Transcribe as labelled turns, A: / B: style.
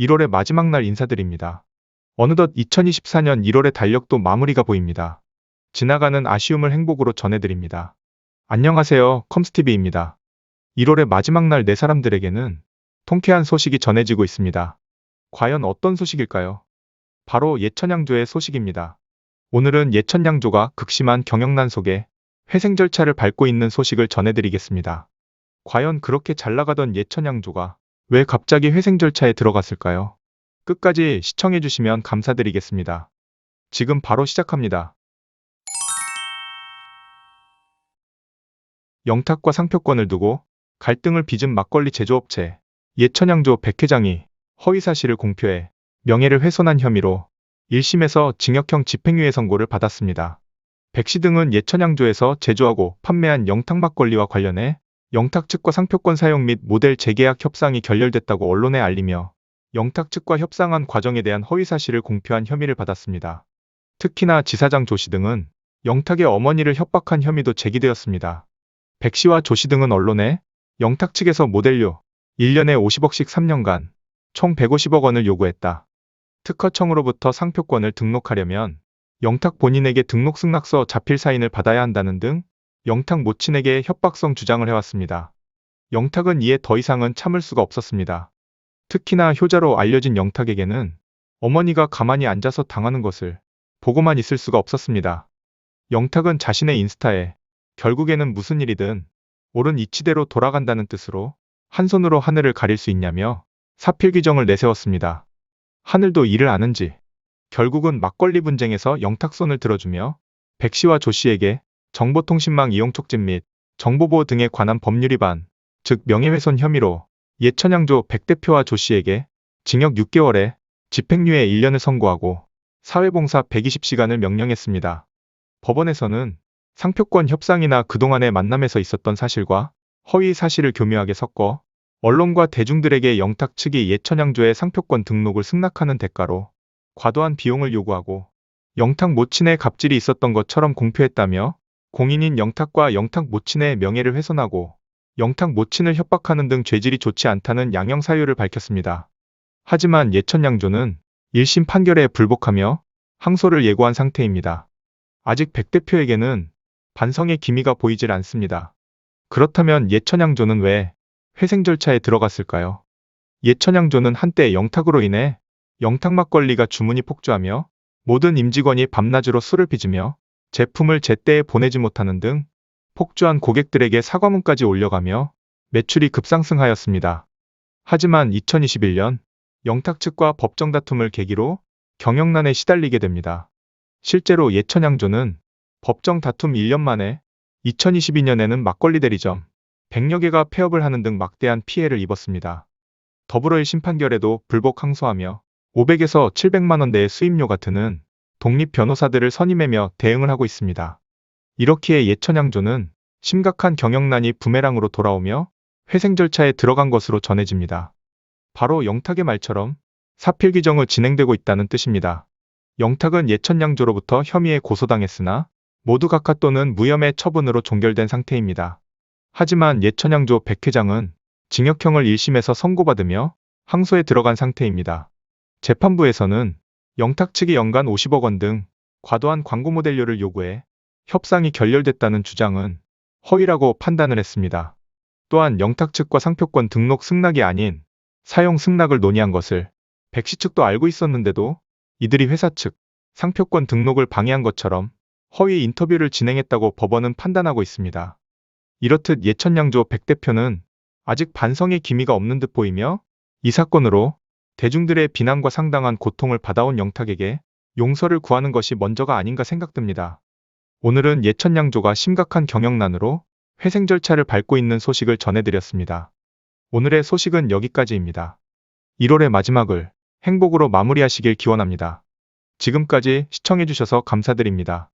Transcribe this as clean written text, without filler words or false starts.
A: 1월의 마지막 날 인사드립니다. 어느덧 2024년 1월의 달력도 마무리가 보입니다. 지나가는 아쉬움을 행복으로 전해드립니다. 안녕하세요, 컴스티비입니다. 1월의 마지막 날 네 사람들에게는 통쾌한 소식이 전해지고 있습니다. 과연 어떤 소식일까요? 바로 예천양조의 소식입니다. 오늘은 예천양조가 극심한 경영난 속에 회생 절차를 밟고 있는 소식을 전해드리겠습니다. 과연 그렇게 잘 나가던 예천양조가 왜 갑자기 회생 절차에 들어갔을까요? 끝까지 시청해주시면 감사드리겠습니다. 지금 바로 시작합니다. 영탁과 상표권을 두고 갈등을 빚은 막걸리 제조업체 예천양조 백 회장이 허위사실을 공표해 명예를 훼손한 혐의로 1심에서 징역형 집행유예 선고를 받았습니다. 백씨 등은 예천양조에서 제조하고 판매한 영탁 막걸리와 관련해 영탁 측과 상표권 사용 및 모델 재계약 협상이 결렬됐다고 언론에 알리며 영탁 측과 협상한 과정에 대한 허위사실을 공표한 혐의를 받았습니다. 특히나 지사장 조씨 등은 영탁의 어머니를 협박한 혐의도 제기되었습니다. 백씨와 조씨 등은 언론에 영탁 측에서 모델료 1년에 50억씩 3년간 총 150억 원을 요구했다. 특허청으로부터 상표권을 등록하려면 영탁 본인에게 등록 승낙서 자필 사인을 받아야 한다는 등 영탁 모친에게 협박성 주장을 해왔습니다. 영탁은 이에 더 이상은 참을 수가 없었습니다. 특히나 효자로 알려진 영탁에게는 어머니가 가만히 앉아서 당하는 것을 보고만 있을 수가 없었습니다. 영탁은 자신의 인스타에 결국에는 무슨 일이든 옳은 이치대로 돌아간다는 뜻으로 한 손으로 하늘을 가릴 수 있냐며 사필 규정을 내세웠습니다. 하늘도 이를 아는지 결국은 막걸리 분쟁에서 영탁 손을 들어주며 백씨와 조씨에게 정보통신망 이용 촉진 및 정보보호 등에 관한 법률 위반, 즉 명예훼손 혐의로 예천양조 백 대표와 조씨에게 징역 6개월에 집행유예 1년을 선고하고 사회봉사 120시간을 명령했습니다. 법원에서는 상표권 협상이나 그동안의 만남에서 있었던 사실과 허위 사실을 교묘하게 섞어 언론과 대중들에게 영탁 측이 예천양조의 상표권 등록을 승낙하는 대가로 과도한 비용을 요구하고 영탁 모친의 갑질이 있었던 것처럼 공표했다며 공인인 영탁과 영탁 모친의 명예를 훼손하고 영탁 모친을 협박하는 등 죄질이 좋지 않다는 양형 사유를 밝혔습니다. 하지만 예천양조는 1심 판결에 불복하며 항소를 예고한 상태입니다. 아직 백 대표에게는 반성의 기미가 보이질 않습니다. 그렇다면 예천양조는 왜 회생 절차에 들어갔을까요? 예천양조는 한때 영탁으로 인해 영탁 막걸리가 주문이 폭주하며 모든 임직원이 밤낮으로 술을 빚으며 제품을 제때에 보내지 못하는 등 폭주한 고객들에게 사과문까지 올려가며 매출이 급상승하였습니다. 하지만 2021년 영탁 측과 법정 다툼을 계기로 경영난에 시달리게 됩니다. 실제로 예천양조는 법정 다툼 1년 만에 2022년에는 막걸리 대리점 100여 개가 폐업을 하는 등 막대한 피해를 입었습니다. 더불어 1심 판결에도 불복 항소하며 500에서 700만 원대의 수임료가 드는 독립 변호사들을 선임하며 대응을 하고 있습니다. 이렇기에 예천양조는 심각한 경영난이 부메랑으로 돌아오며 회생 절차에 들어간 것으로 전해집니다. 바로 영탁의 말처럼 사필 규정이 진행되고 있다는 뜻입니다. 영탁은 예천양조로부터 혐의에 고소당했으나 모두 각하 또는 무혐의 처분으로 종결된 상태입니다. 하지만 예천양조 백 회장은 징역형을 1심에서 선고받으며 항소에 들어간 상태입니다. 재판부에서는 영탁 측이 연간 50억 원 등 과도한 광고 모델료를 요구해 협상이 결렬됐다는 주장은 허위라고 판단을 했습니다. 또한 영탁 측과 상표권 등록 승낙이 아닌 사용 승낙을 논의한 것을 백씨 측도 알고 있었는데도 이들이 회사 측 상표권 등록을 방해한 것처럼 허위 인터뷰를 진행했다고 법원은 판단하고 있습니다. 이렇듯 예천양조 백 대표는 아직 반성의 기미가 없는 듯 보이며 이 사건으로 대중들의 비난과 상당한 고통을 받아온 영탁에게 용서를 구하는 것이 먼저가 아닌가 생각됩니다. 오늘은 예천양조가 심각한 경영난으로 회생 절차를 밟고 있는 소식을 전해드렸습니다. 오늘의 소식은 여기까지입니다. 1월의 마지막을 행복으로 마무리하시길 기원합니다. 지금까지 시청해주셔서 감사드립니다.